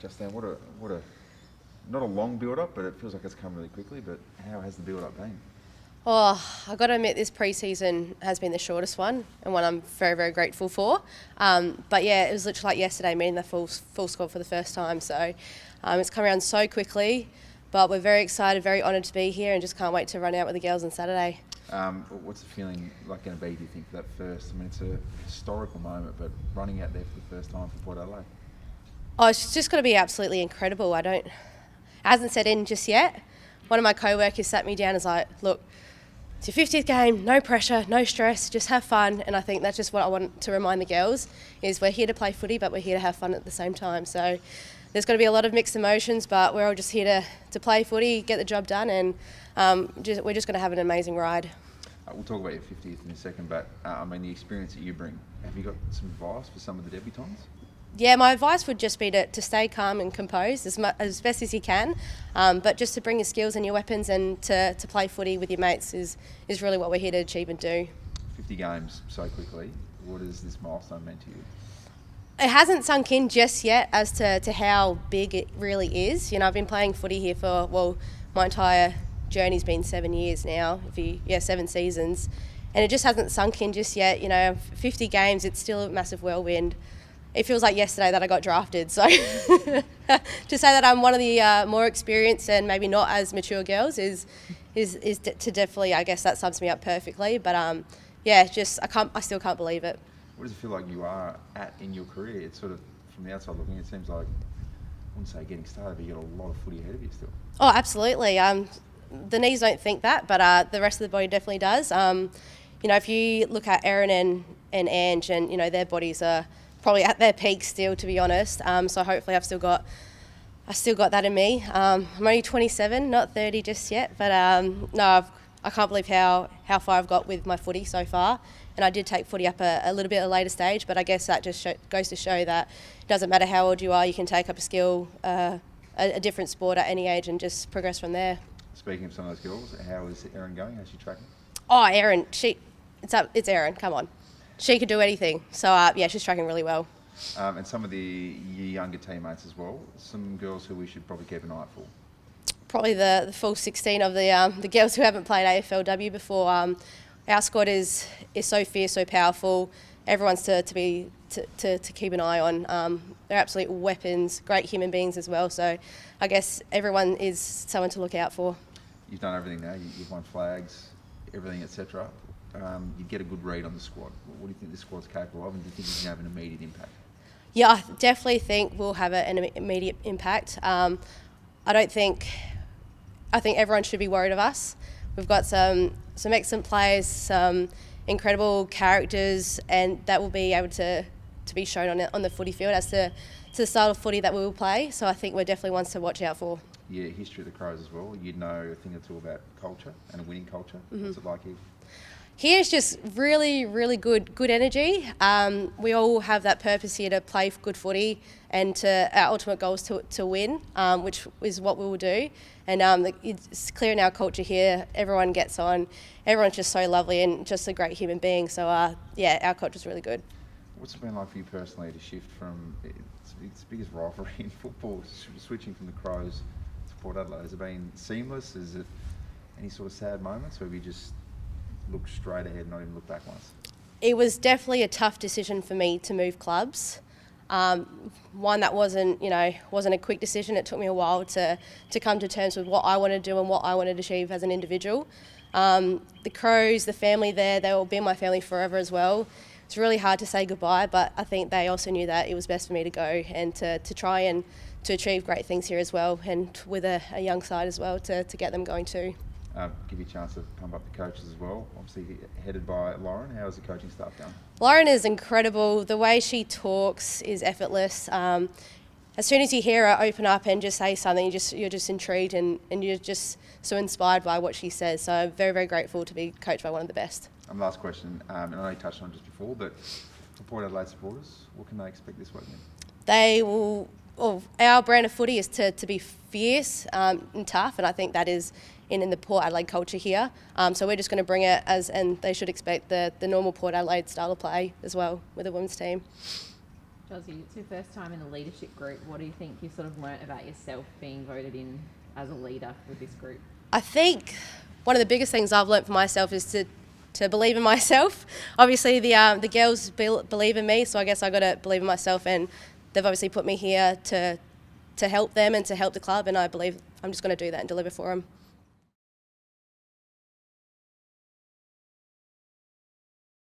Justine, what a not a long build-up, but it feels like it's come really quickly. But how has the build-up been? Oh, I've got to admit this pre-season has been the shortest one and one I'm very, very grateful for. But yeah, it was literally like yesterday meeting the full squad for the first time. So it's come around so quickly, but we're very excited, very honoured to be here and just can't wait to run out with the girls on Saturday. What's the feeling like going to be, do you think, for that first? I mean, it's a historical moment, but running out there for the first time for Port Adelaide. Oh, it's just going to be absolutely incredible. It hasn't set in just yet. One of my co-workers sat me down and was like, look, it's your 50th game, no pressure, no stress, just have fun. And I think that's just what I want to remind the girls is we're here to play footy, but we're here to have fun at the same time. So there's going to be a lot of mixed emotions, but we're all just here to play footy, get the job done, and we're just going to have an amazing ride. We'll talk about your 50th in a second, but I mean, the experience that you bring, have you got some advice for some of the debutants? Yeah, my advice would just be to stay calm and composed as best as you can, but just to bring your skills and your weapons and to play footy with your mates is really what we're here to achieve and do. 50 games so quickly. What has this milestone meant to you? It hasn't sunk in just yet as to how big it really is. You know, I've been playing footy here for, my entire journey's been 7 years now, 7 seasons, and it just hasn't sunk in just yet. You know, 50 games, it's still a massive whirlwind. It feels like yesterday that I got drafted. So to say that I'm one of the more experienced and maybe not as mature girls is to definitely, I guess that sums me up perfectly. But I still can't believe it. What does it feel like you are at in your career? It's sort of, from the outside looking, it seems like, I wouldn't say getting started, but you've got a lot of footy ahead of you still. Oh, absolutely. The knees don't think that, but the rest of the body definitely does. If you look at Erin and Ange, and their bodies are probably at their peak still, to be honest. So hopefully I've still got that in me. I'm only 27, not 30 just yet, but I can't believe how far I've got with my footy so far. And I did take footy up a little bit at a later stage, but I guess that just goes to show that it doesn't matter how old you are, you can take up a skill, a different sport at any age and just progress from there. Speaking of some of those girls, how is Erin going? How's she tracking? Oh, Erin, it's Erin, come on. She could do anything. So, she's tracking really well. And some of your younger teammates as well, some girls who we should probably keep an eye out for. Probably the full 16 of the girls who haven't played AFLW before. Our squad is so fierce, so powerful. Everyone's to keep an eye on. They're absolute weapons, great human beings as well. So I guess everyone is someone to look out for. You've done everything now. You've won flags, everything, etc. You get a good read on the squad. What do you think this squad's capable of, and do you think you can have an immediate impact? Yeah, I definitely think we'll have an immediate impact. I think everyone should be worried of us. We've got some excellent players, some incredible characters, and that will be able to be shown on the footy field as to the style of footy that we will play. So I think we're definitely ones to watch out for. Yeah, history of the Crows as well. You'd know a thing or two about culture and a winning culture. Mm-hmm. What's it like here? Here's just really, really good energy. We all have that purpose here to play good footy, and our ultimate goal is to win, which is what we will do. And it's clear in our culture here, everyone gets on. Everyone's just so lovely and just a great human being. So, our culture's really good. What's it been like for you personally to shift from, it's the biggest rivalry in football, switching from the Crows to Port Adelaide? Has it been seamless? Is it any sort of sad moments, or have you just look straight ahead and not even look back once? It was definitely a tough decision for me to move clubs. One that wasn't a quick decision. It took me a while to come to terms with what I wanted to do and what I wanted to achieve as an individual. The Crows, the family there, they will be my family forever as well. It's really hard to say goodbye, but I think they also knew that it was best for me to go and to try and to achieve great things here as well, and with a young side as well to get them going too. Give you a chance to pump up the coaches as well. Obviously headed by Lauren. How's the coaching staff going? Lauren is incredible. The way she talks is effortless. As soon as you hear her open up and just say something, you're just intrigued and you're just so inspired by what she says. So I'm very, very grateful to be coached by one of the best. Last question, and I know you touched on it just before, but for Port Adelaide supporters, what can they expect this weekend? They will. Our brand of footy is to be fierce and tough, and I think that is in the Port Adelaide culture here. So we're just going to bring it and they should expect the normal Port Adelaide style of play as well with the women's team. Josie, it's your first time in the leadership group. What do you think you sort of learnt about yourself being voted in as a leader with this group? I think one of the biggest things I've learnt for myself is to believe in myself. Obviously, the girls believe in me, so I guess I got to believe in myself, and they've obviously put me here to help them and to help the club, and I believe I'm just going to do that and deliver for them.